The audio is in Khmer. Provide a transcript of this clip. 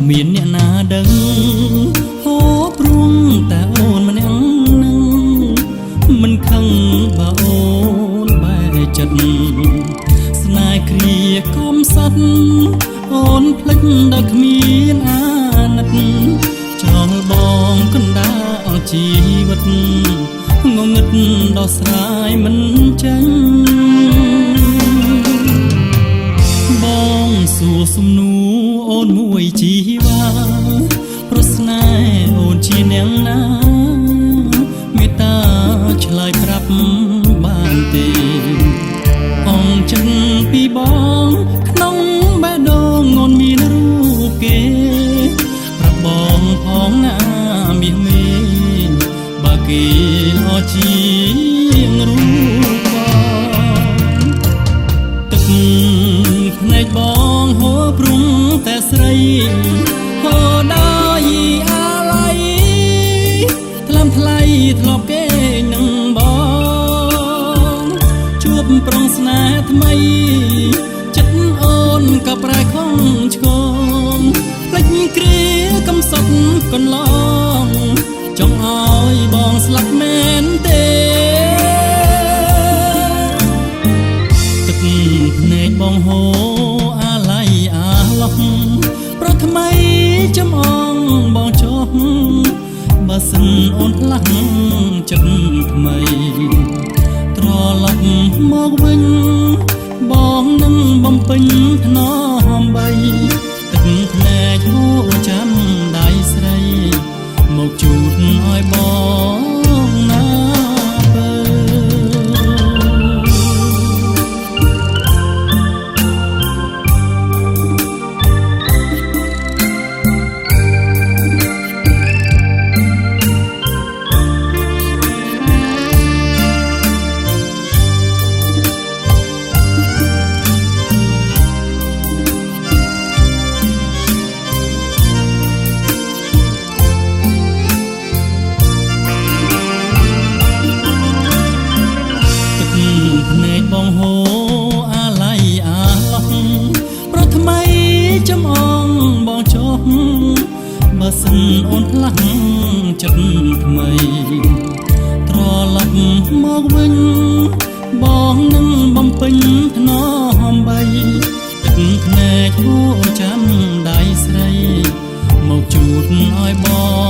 មានអ្នកណាដឹងហូបព្រួងតែអូនម្នាក់នឹងមិនខឹងបើអូនបែកចិត្តស្នេហ៍គ្រាកុំសត់អូនភ្លេចដោយគ្មានអាណិតចោលបងកណ្ដាលជីវិតងងឹតដោះស្រាយមិនចេញបងសួរសំណួរអូនមួយជីវ៉ាប្រស្នេហ៍អូនជាអ្នកណាមេត្តាឆ្លើយប្រាប់បានទេអងចិនពីបងក្នុងបេះដូងអូនមានរូបគេប្រាប់បងផងណាមាសមេបើគេល្អជាងរូបបងទឹកភ្នែកបងហូរព្រុងតែស្រីហូរដោយអាឡ័យថ្លឹមថ្លៃធ្លាប់គេនឹងបងជួបប្រងស្នេហ៍ថ្មីចិត្តអូនក៏ប្រែខំឆ្គងភ្លេចគ្រាកំសត់កន្លងចង់ឲ្យបងស្លាប់មែនទេទឹកភ្នែកបងហូរអាឡ័យអាឡោះប្រថ្មីចំអងបងចុះបើសិនអូនផ្លាស់ចិត្តថ្មីត្រឡប់មកវិញបងនឹងបំពេញថ្នមបីទឹកភ្នែកហូរចាំដៃស្រីមកជូតឲ្យបងណាបើបងហូអាឡ័យអាឡោះប្រថ្មីចំអងបងចុះបើសិនអូនផ្លាស់ចិត្តថ្មីត្រឡប់មកវិញបងនឹងបំពេញថ្នមបីទឹកភ្នែកហូរចាំដៃស្រីមកជូតឲ្យបង